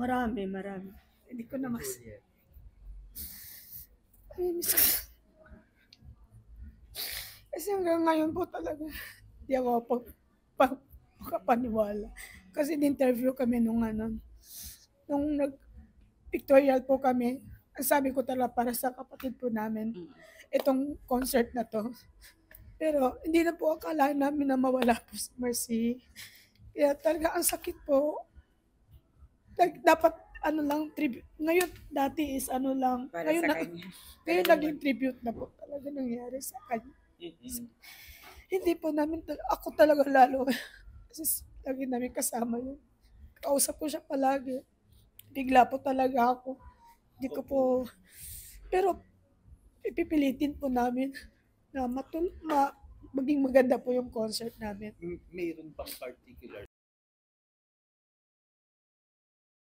Marami, marami. Hindi ko na mas... Juliet. Ay, miss ko. Kasi hanggang ngayon po talaga, hindi ako makapaniwala. Kasi in-interview kami nung nag-pictorial po kami. Ang sabi ko talaga para sa kapatid po namin, itong concert na to. Pero hindi na po akala namin na mawala po si Mercy. Kaya talaga ang sakit po. Dapat ano lang, tribute. Ngayon, dati is ano lang. Para Ngayon, sa kanya. ngayon Talagang naging tribute na po talaga nangyari sa kanya. Mm-mm. Hindi po namin, ako talaga lalo. Kasi lagi namin kasama yun. Kausap ko siya palagi. Bigla po talaga ako. Hindi ko po, pero ipipilitin po namin na maging maganda po yung concert namin. Mayroon bang particular